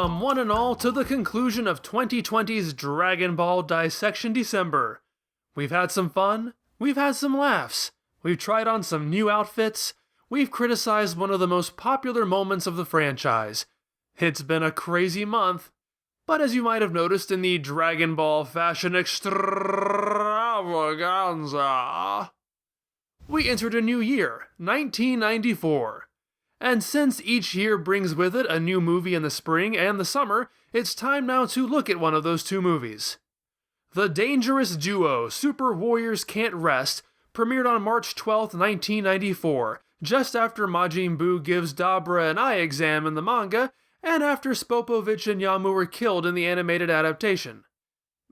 Welcome, one and all, to the conclusion of 2020's Dragon Ball Dissection December. We've had some fun, we've had some laughs, we've tried on some new outfits, we've criticized one of the most popular moments of the franchise. It's been a crazy month, but as you might have noticed in the Dragon Ball fashion extravaganza, we entered a new year, 1994. And since each year brings with it a new movie in the spring and the summer, it's time now to look at one of those two movies. The dangerous duo Super Warriors Can't Rest premiered on March 12, 1994, just after Majin Buu gives Dabra an eye exam in the manga, and after Spopovich and Yamu were killed in the animated adaptation.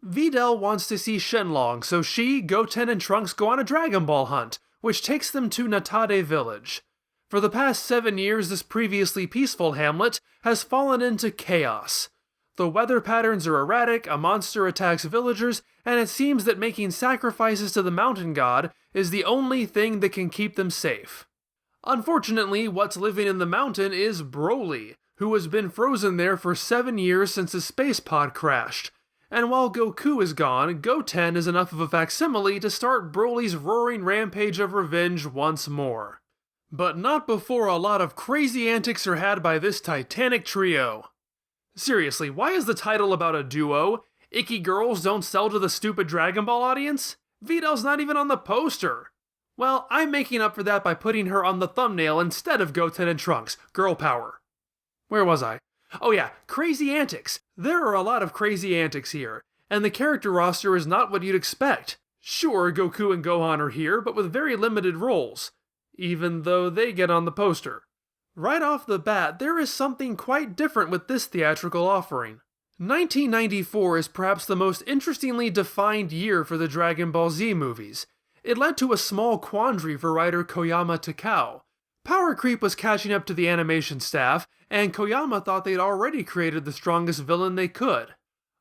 Videl wants to see Shenlong, so she, Goten, and Trunks go on a Dragon Ball hunt, which takes them to Natade Village. For the past 7 years, this previously peaceful hamlet has fallen into chaos. The weather patterns are erratic, a monster attacks villagers, and it seems that making sacrifices to the mountain god is the only thing that can keep them safe. Unfortunately, what's living in the mountain is Broli, who has been frozen there for 7 years since his space pod crashed. And while Goku is gone, Goten is enough of a facsimile to start Broly's roaring rampage of revenge once more. But not before a lot of crazy antics are had by this titanic trio. Seriously, why is the title about a duo? Icky girls don't sell to the stupid Dragon Ball audience? Videl's not even on the poster. Well, I'm making up for that by putting her on the thumbnail instead of Goten and Trunks. Girl power. Where was I? Oh yeah, crazy antics. There are a lot of crazy antics here, and the character roster is not what you'd expect. Sure, Goku and Gohan are here, but with very limited roles, even though they get on the poster. Right off the bat, there is something quite different with this theatrical offering. 1994 is perhaps the most interestingly defined year for the Dragon Ball Z movies. It led to a small quandary for writer Koyama Takao. Power creep was catching up to the animation staff, and Koyama thought they'd already created the strongest villain they could.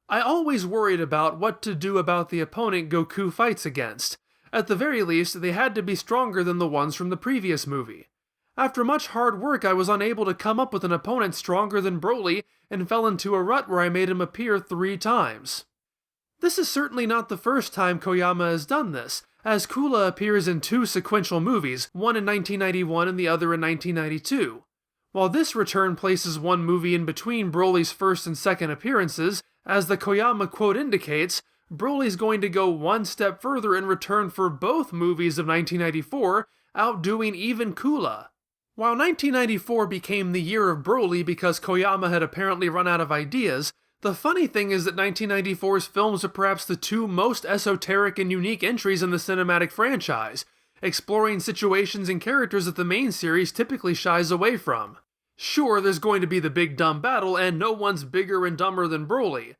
I always worried about what to do about the opponent Goku fights against. At the very least, they had to be stronger than the ones from the previous movie. After much hard work, I was unable to come up with an opponent stronger than Broli, and fell into a rut where I made him appear 3 times. This is certainly not the first time Koyama has done this, as Kula appears in 2 sequential movies, one in 1991 and the other in 1992. While this return places one movie in between Broly's first and second appearances, as the Koyama quote indicates, Broly's going to go one step further in return for both movies of 1994, outdoing even Kula. While 1994 became the year of Broli because Koyama had apparently run out of ideas, the funny thing is that 1994's films are perhaps the 2 most esoteric and unique entries in the cinematic franchise, exploring situations and characters that the main series typically shies away from. Sure, there's going to be the big dumb battle, and no one's bigger and dumber than Broli.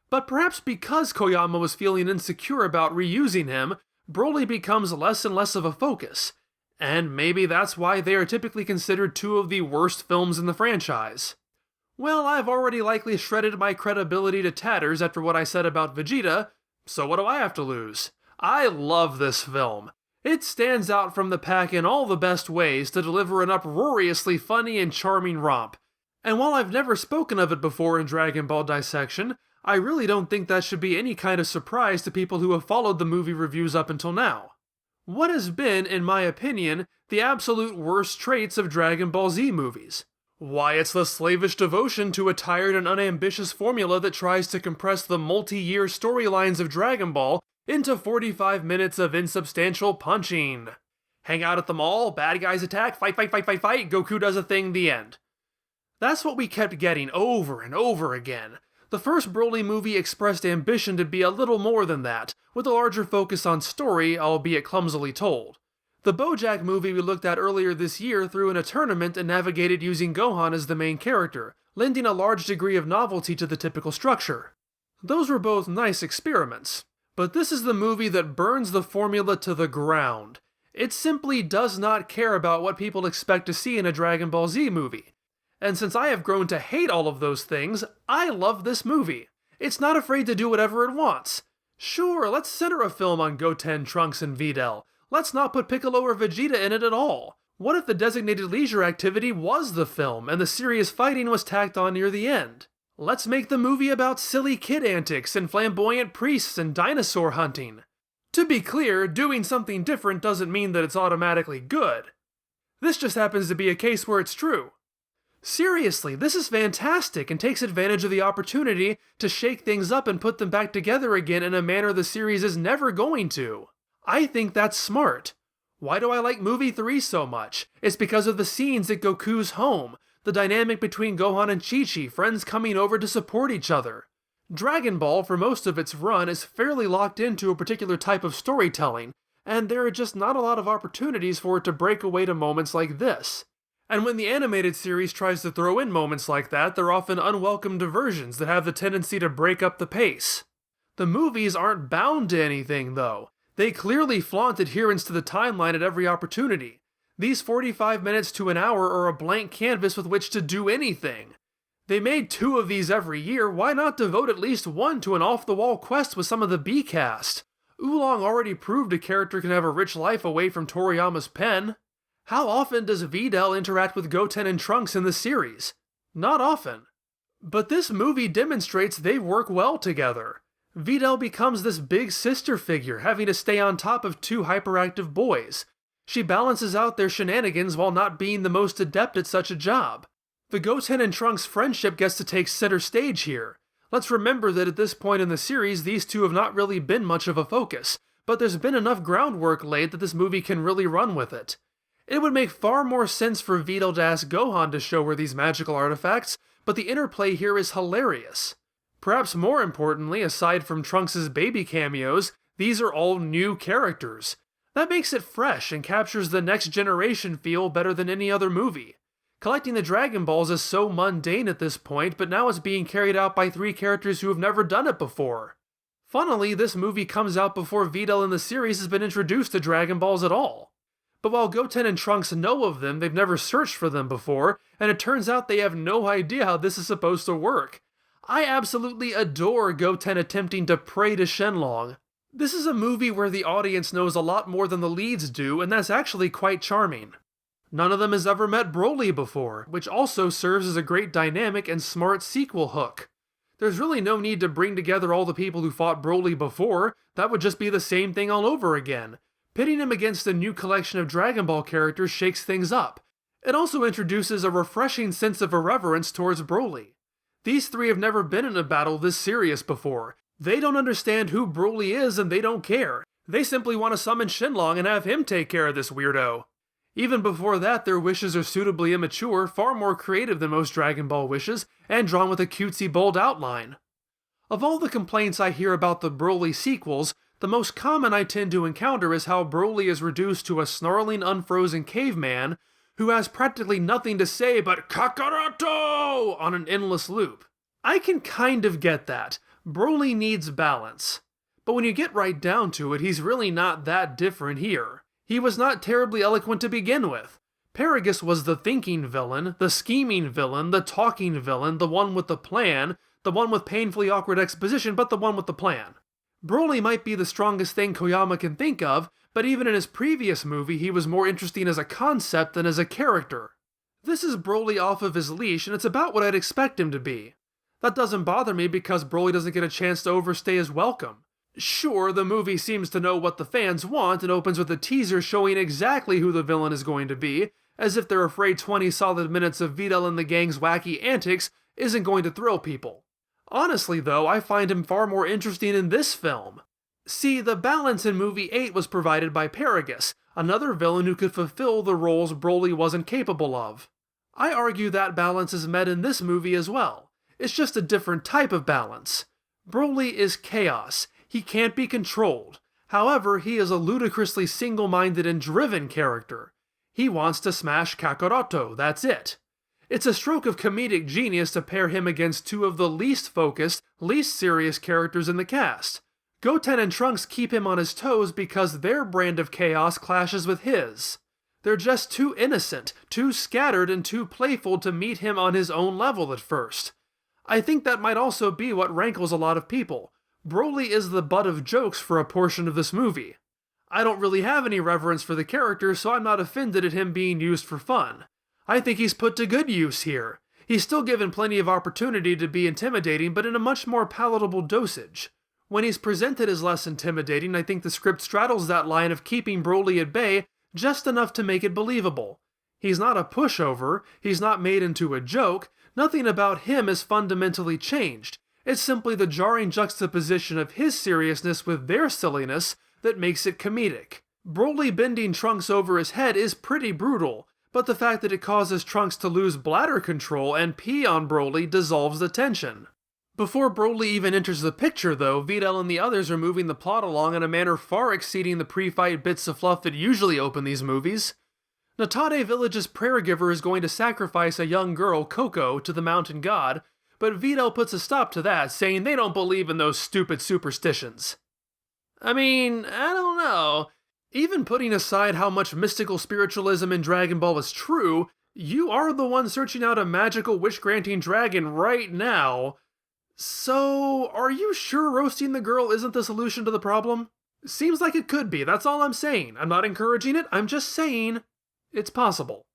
But perhaps because Koyama was feeling insecure about reusing him, Broli becomes less and less of a focus. And maybe that's why they are typically considered 2 of the worst films in the franchise. Well, I've already likely shredded my credibility to tatters after what I said about Vegeta, so what do I have to lose? I love this film. It stands out from the pack in all the best ways to deliver an uproariously funny and charming romp. And while I've never spoken of it before in Dragon Ball Dissection, I really don't think that should be any kind of surprise to people who have followed the movie reviews up until now. What has been, in my opinion, the absolute worst traits of Dragon Ball Z movies? Why, it's the slavish devotion to a tired and unambitious formula that tries to compress the multi-year storylines of Dragon Ball into 45 minutes of insubstantial punching. Hang out at the mall, bad guys attack, fight, Goku does a thing, the end. That's what we kept getting over and over again. The first Broly movie expressed ambition to be a little more than that, with a larger focus on story, albeit clumsily told. The BoJack movie we looked at earlier this year threw in a tournament and navigated using Gohan as the main character, lending a large degree of novelty to the typical structure. Those were both nice experiments, but this is the movie that burns the formula to the ground. It simply does not care about what people expect to see in a Dragon Ball Z movie. And since I have grown to hate all of those things, I love this movie. It's not afraid to do whatever it wants. Sure, let's center a film on Goten, Trunks, and Videl. Let's not put Piccolo or Vegeta in it at all. What if the designated leisure activity was the film, and the serious fighting was tacked on near the end? Let's make the movie about silly kid antics and flamboyant priests and dinosaur hunting. To be clear, doing something different doesn't mean that it's automatically good. This just happens to be a case where it's true. Seriously, this is fantastic and takes advantage of the opportunity to shake things up and put them back together again in a manner the series is never going to. I think that's smart. Why do I like movie 3 so much? It's because of the scenes at Goku's home, the dynamic between Gohan and Chi-Chi, friends coming over to support each other. Dragon Ball, for most of its run, is fairly locked into a particular type of storytelling, and there are just not a lot of opportunities for it to break away to moments like this. And when the animated series tries to throw in moments like that, they're often unwelcome diversions that have the tendency to break up the pace. The movies aren't bound to anything, though. They clearly flaunt adherence to the timeline at every opportunity. These 45 minutes to an hour are a blank canvas with which to do anything. They made 2 of these every year, why not devote at least 1 to an off-the-wall quest with some of the B-cast? Oolong already proved a character can have a rich life away from Toriyama's pen. How often does Videl interact with Goten and Trunks in the series? Not often. But this movie demonstrates they work well together. Videl becomes this big sister figure, having to stay on top of 2 hyperactive boys. She balances out their shenanigans while not being the most adept at such a job. The Goten and Trunks friendship gets to take center stage here. Let's remember that at this point in the series, these 2 have not really been much of a focus, but there's been enough groundwork laid that this movie can really run with it. It would make far more sense for Videl to ask Gohan to show her these magical artifacts, but the interplay here is hilarious. Perhaps more importantly, aside from Trunks' baby cameos, these are all new characters. That makes it fresh and captures the next generation feel better than any other movie. Collecting the Dragon Balls is so mundane at this point, but now it's being carried out by 3 characters who have never done it before. Funnily, this movie comes out before Videl in the series has been introduced to Dragon Balls at all. But while Goten and Trunks know of them, they've never searched for them before, and it turns out they have no idea how this is supposed to work. I absolutely adore Goten attempting to pray to Shenlong. This is a movie where the audience knows a lot more than the leads do, and that's actually quite charming. None of them has ever met Broli before, which also serves as a great dynamic and smart sequel hook. There's really no need to bring together all the people who fought Broli before, that would just be the same thing all over again. Pitting him against a new collection of Dragon Ball characters shakes things up. It also introduces a refreshing sense of irreverence towards Broli. These 3 have never been in a battle this serious before. They don't understand who Broli is and they don't care. They simply want to summon Shenlong and have him take care of this weirdo. Even before that, their wishes are suitably immature, far more creative than most Dragon Ball wishes, and drawn with a cutesy bold outline. Of all the complaints I hear about the Broli sequels, the most common I tend to encounter is how Broli is reduced to a snarling unfrozen caveman who has practically nothing to say but Kakarrotto on an endless loop. I can kind of get that. Broli needs balance. But when you get right down to it, he's really not that different here. He was not terribly eloquent to begin with. Paragus was the thinking villain, the scheming villain, the talking villain, the one with the plan, the one with painfully awkward exposition, but the one with the plan. Broli might be the strongest thing Koyama can think of, but even in his previous movie he was more interesting as a concept than as a character. This is Broli off of his leash, and it's about what I'd expect him to be. That doesn't bother me because Broli doesn't get a chance to overstay his welcome. Sure, the movie seems to know what the fans want and opens with a teaser showing exactly who the villain is going to be, as if they're afraid 20 solid minutes of Videl and the gang's wacky antics isn't going to thrill people. Honestly though, I find him far more interesting in this film. See, the balance in movie 8 was provided by Paragus, another villain who could fulfill the roles Broli wasn't capable of. I argue that balance is met in this movie as well. It's just a different type of balance. Broli is chaos. He can't be controlled. However, he is a ludicrously single-minded and driven character. He wants to smash Kakarrotto, that's it. It's a stroke of comedic genius to pair him against 2 of the least focused, least serious characters in the cast. Goten and Trunks keep him on his toes because their brand of chaos clashes with his. They're just too innocent, too scattered, and too playful to meet him on his own level at first. I think that might also be what rankles a lot of people. Broli is the butt of jokes for a portion of this movie. I don't really have any reverence for the character, so I'm not offended at him being used for fun. I think he's put to good use here. He's still given plenty of opportunity to be intimidating, but in a much more palatable dosage. When he's presented as less intimidating, I think the script straddles that line of keeping Broli at bay just enough to make it believable. He's not a pushover, he's not made into a joke, nothing about him is fundamentally changed. It's simply the jarring juxtaposition of his seriousness with their silliness that makes it comedic. Broli bending Trunks over his head is pretty brutal, but the fact that it causes Trunks to lose bladder control and pee on Broli dissolves the tension. Before Broli even enters the picture, though, Videl and the others are moving the plot along in a manner far exceeding the pre-fight bits of fluff that usually open these movies. Natade Village's prayer giver is going to sacrifice a young girl, Coco, to the mountain god, but Videl puts a stop to that, saying they don't believe in those stupid superstitions. I mean, I don't know. Even putting aside how much mystical spiritualism in Dragon Ball is true, you are the one searching out a magical wish-granting dragon right now. So, are you sure roasting the girl isn't the solution to the problem? Seems like it could be, that's all I'm saying. I'm not encouraging it, I'm just saying it's possible.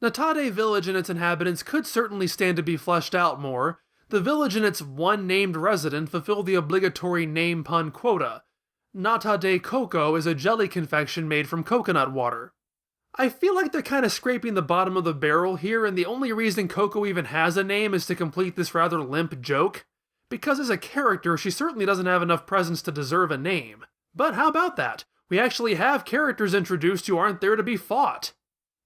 Natade Village and its inhabitants could certainly stand to be fleshed out more. The village and its one named resident fulfill the obligatory name pun quota. Natade Coco is a jelly confection made from coconut water. I feel like they're kind of scraping the bottom of the barrel here, and the only reason Coco even has a name is to complete this rather limp joke. Because as a character, she certainly doesn't have enough presence to deserve a name. But how about that? We actually have characters introduced who aren't there to be fought.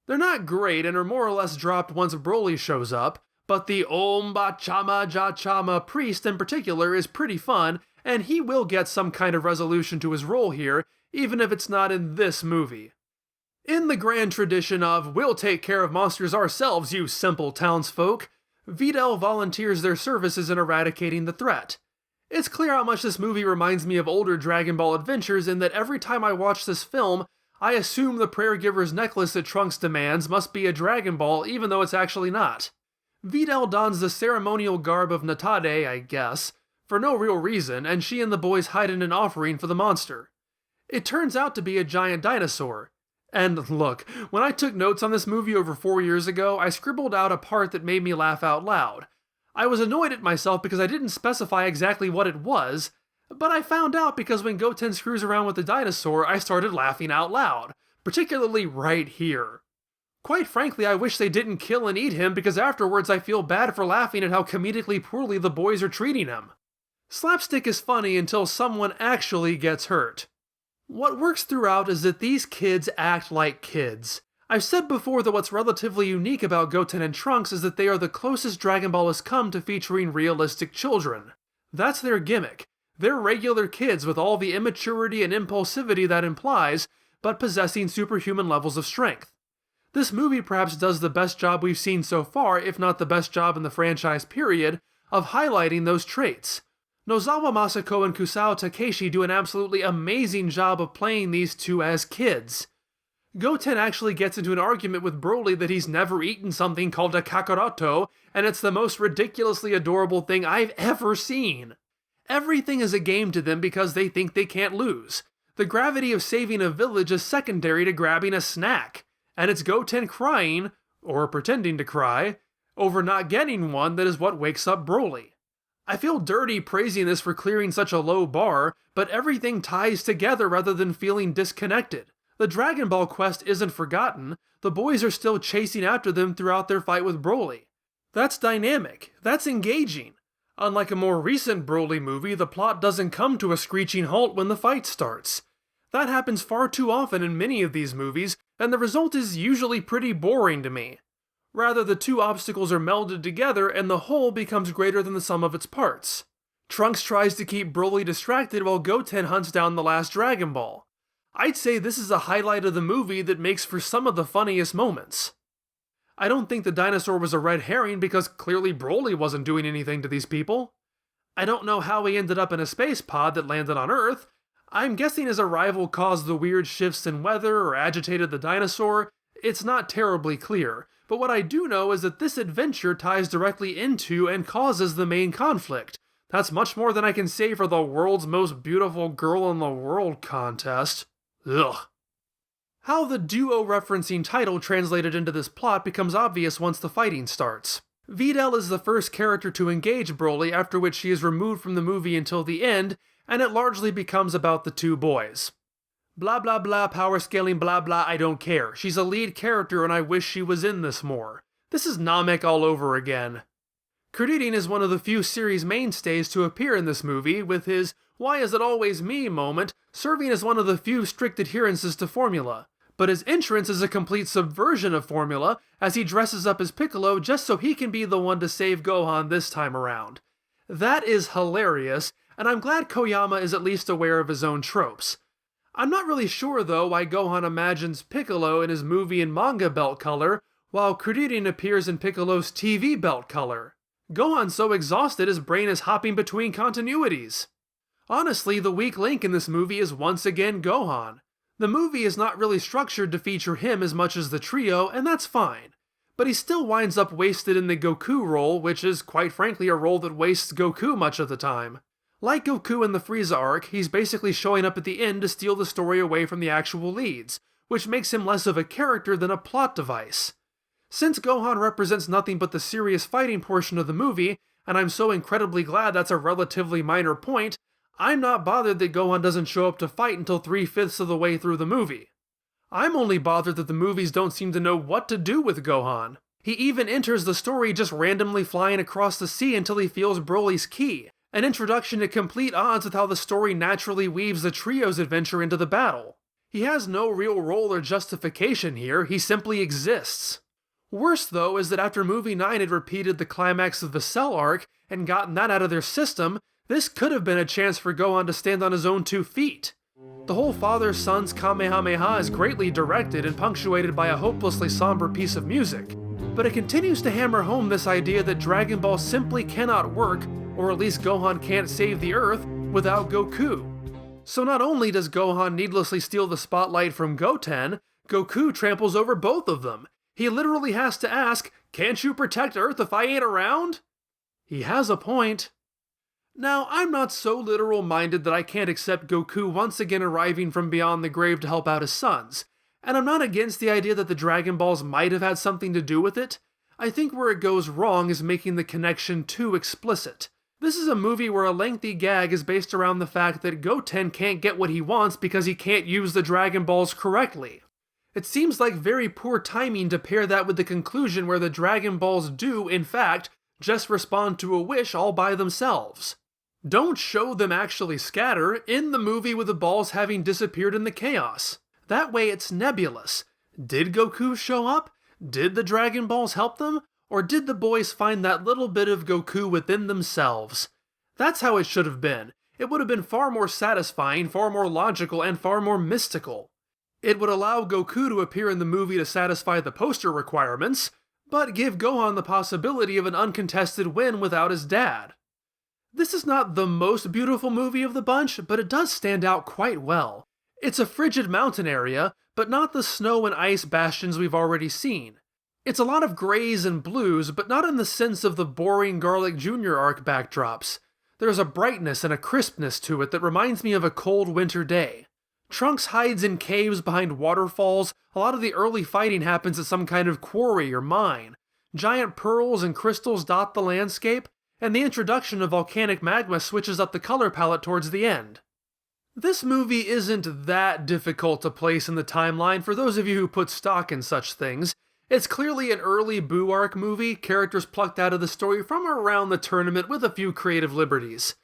They're not great and are more or less dropped once Broli shows up, but the Om Bachama Jachama priest in particular is pretty fun, and he will get some kind of resolution to his role here, even if it's not in this movie. In the grand tradition of, we'll take care of monsters ourselves, you simple townsfolk, Videl volunteers their services in eradicating the threat. It's clear how much this movie reminds me of older Dragon Ball adventures in that every time I watch this film, I assume the prayer giver's necklace that Trunks demands must be a Dragon Ball even though it's actually not. Videl dons the ceremonial garb of Natade, I guess, for no real reason, and she and the boys hide in an offering for the monster. It turns out to be a giant dinosaur. And look, when I took notes on this movie over 4 years ago, I scribbled out a part that made me laugh out loud. I was annoyed at myself because I didn't specify exactly what it was, but I found out because when Goten screws around with the dinosaur, I started laughing out loud, particularly right here. Quite frankly, I wish they didn't kill and eat him because afterwards I feel bad for laughing at how comedically poorly the boys are treating him. Slapstick is funny until someone actually gets hurt. What works throughout is that these kids act like kids. I've said before that what's relatively unique about Goten and Trunks is that they are the closest Dragon Ball has come to featuring realistic children. That's their gimmick. They're regular kids with all the immaturity and impulsivity that implies, but possessing superhuman levels of strength. This movie perhaps does the best job we've seen so far, if not the best job in the franchise period, of highlighting those traits. Nozawa Masako and Kusao Takeshi do an absolutely amazing job of playing these two as kids. Goten actually gets into an argument with Broli that he's never eaten something called a Kakarrotto, and it's the most ridiculously adorable thing I've ever seen. Everything is a game to them because they think they can't lose. The gravity of saving a village is secondary to grabbing a snack, and it's Goten crying, or pretending to cry, over not getting one that is what wakes up Broli. I feel dirty praising this for clearing such a low bar, but everything ties together rather than feeling disconnected. The Dragon Ball quest isn't forgotten, the boys are still chasing after them throughout their fight with Broli. That's dynamic, that's engaging. Unlike a more recent Broli movie, the plot doesn't come to a screeching halt when the fight starts. That happens far too often in many of these movies, and the result is usually pretty boring to me. Rather, the two obstacles are melded together and the whole becomes greater than the sum of its parts. Trunks tries to keep Broli distracted while Goten hunts down the last Dragon Ball. I'd say this is a highlight of the movie that makes for some of the funniest moments. I don't think the dinosaur was a red herring because clearly Broli wasn't doing anything to these people. I don't know how he ended up in a space pod that landed on Earth. I'm guessing his arrival caused the weird shifts in weather or agitated the dinosaur. It's not terribly clear, but what I do know is that this adventure ties directly into and causes the main conflict. That's much more than I can say for the world's most beautiful girl in the world contest. Ugh. How the duo referencing title translated into this plot becomes obvious once the fighting starts. Videl is the first character to engage Broli, after which she is removed from the movie until the end, and it largely becomes about the two boys. Blah blah blah, power scaling blah blah, I don't care. She's a lead character and I wish she was in this more. This is Namek all over again. Krillin is one of the few series mainstays to appear in this movie, with his "why is it always me" moment serving as one of the few strict adherences to formula. But his entrance is a complete subversion of formula, as he dresses up as Piccolo just so he can be the one to save Gohan this time around. That is hilarious, and I'm glad Koyama is at least aware of his own tropes. I'm not really sure though why Gohan imagines Piccolo in his movie and manga belt color, while Krillin appears in Piccolo's TV belt color. Gohan's so exhausted his brain is hopping between continuities. Honestly, the weak link in this movie is once again Gohan. The movie is not really structured to feature him as much as the trio, and that's fine. But he still winds up wasted in the Goku role, which is quite frankly a role that wastes Goku much of the time. Like Goku in the Frieza arc, he's basically showing up at the end to steal the story away from the actual leads, which makes him less of a character than a plot device. Since Gohan represents nothing but the serious fighting portion of the movie, and I'm so incredibly glad that's a relatively minor point, I'm not bothered that Gohan doesn't show up to fight until 3/5 of the way through the movie. I'm only bothered that the movies don't seem to know what to do with Gohan. He even enters the story just randomly flying across the sea until he feels Broly's ki, an introduction at complete odds with how the story naturally weaves the trio's adventure into the battle. He has no real role or justification here, he simply exists. Worse though is that after movie 9 had repeated the climax of the Cell arc and gotten that out of their system, this could have been a chance for Gohan to stand on his own 2 feet. The whole father-son's Kamehameha is greatly directed and punctuated by a hopelessly somber piece of music, but it continues to hammer home this idea that Dragon Ball simply cannot work, or at least Gohan can't save the Earth, without Goku. So not only does Gohan needlessly steal the spotlight from Goten, Goku tramples over both of them. He literally has to ask, "Can't you protect Earth if I ain't around?" He has a point. Now, I'm not so literal-minded that I can't accept Goku once again arriving from beyond the grave to help out his sons, and I'm not against the idea that the Dragon Balls might have had something to do with it. I think where it goes wrong is making the connection too explicit. This is a movie where a lengthy gag is based around the fact that Goten can't get what he wants because he can't use the Dragon Balls correctly. It seems like very poor timing to pair that with the conclusion where the Dragon Balls do, in fact, just respond to a wish all by themselves. Don't show them actually scatter, end the movie with the balls having disappeared in the chaos. That way it's nebulous. Did Goku show up? Did the Dragon Balls help them? Or did the boys find that little bit of Goku within themselves? That's how it should have been. It would have been far more satisfying, far more logical, and far more mystical. It would allow Goku to appear in the movie to satisfy the poster requirements, but give Gohan the possibility of an uncontested win without his dad. This is not the most beautiful movie of the bunch, but it does stand out quite well. It's a frigid mountain area, but not the snow and ice bastions we've already seen. It's a lot of grays and blues, but not in the sense of the boring Garlic Jr. arc backdrops. There's a brightness and a crispness to it that reminds me of a cold winter day. Trunks hides in caves behind waterfalls, a lot of the early fighting happens at some kind of quarry or mine. Giant pearls and crystals dot the landscape, and the introduction of volcanic magma switches up the color palette towards the end. This movie isn't that difficult to place in the timeline for those of you who put stock in such things. It's clearly an early Boo arc movie, characters plucked out of the story from around the tournament with a few creative liberties.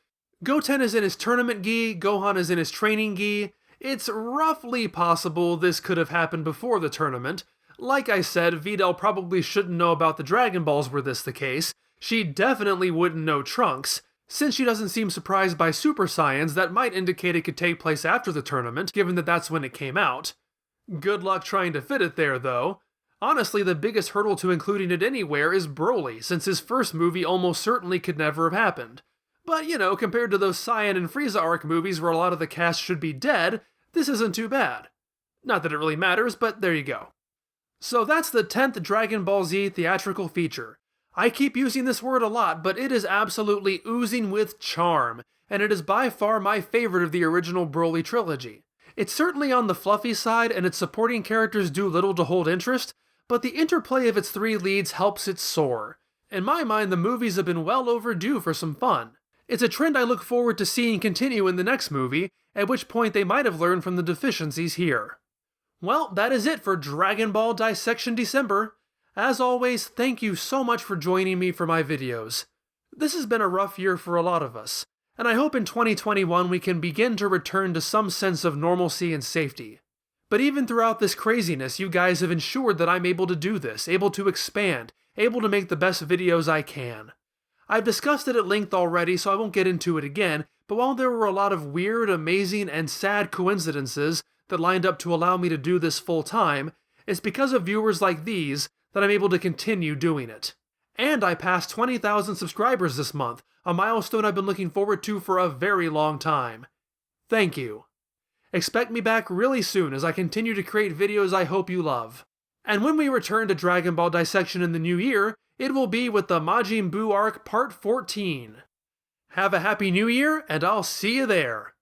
Goten is in his tournament gi, Gohan is in his training gi. It's roughly possible this could have happened before the tournament. Like I said, Videl probably shouldn't know about the Dragon Balls were this the case. She definitely wouldn't know Trunks. Since she doesn't seem surprised by Super Saiyans, that might indicate it could take place after the tournament, given that that's when it came out. Good luck trying to fit it there, though. Honestly, the biggest hurdle to including it anywhere is Broli, since his first movie almost certainly could never have happened. But, compared to those Saiyan and Frieza arc movies where a lot of the cast should be dead, this isn't too bad. Not that it really matters, but there you go. So that's the 10th Dragon Ball Z theatrical feature. I keep using this word a lot, but it is absolutely oozing with charm, and it is by far my favorite of the original Broli trilogy. It's certainly on the fluffy side, and its supporting characters do little to hold interest, but the interplay of its 3 leads helps it soar. In my mind, the movies have been well overdue for some fun. It's a trend I look forward to seeing continue in the next movie, at which point they might have learned from the deficiencies here. Well, that is it for Dragon Ball Dissection December. As always, thank you so much for joining me for my videos. This has been a rough year for a lot of us, and I hope in 2021 we can begin to return to some sense of normalcy and safety. But even throughout this craziness, you guys have ensured that I'm able to do this, able to expand, able to make the best videos I can. I've discussed it at length already, so I won't get into it again, but while there were a lot of weird, amazing, and sad coincidences that lined up to allow me to do this full time, it's because of viewers like these that I'm able to continue doing it. And I passed 20,000 subscribers this month, a milestone I've been looking forward to for a very long time. Thank you. Expect me back really soon as I continue to create videos I hope you love. And when we return to Dragon Ball Dissection in the new year, it will be with the Majin Buu arc Part 14. Have a happy new year, and I'll see you there!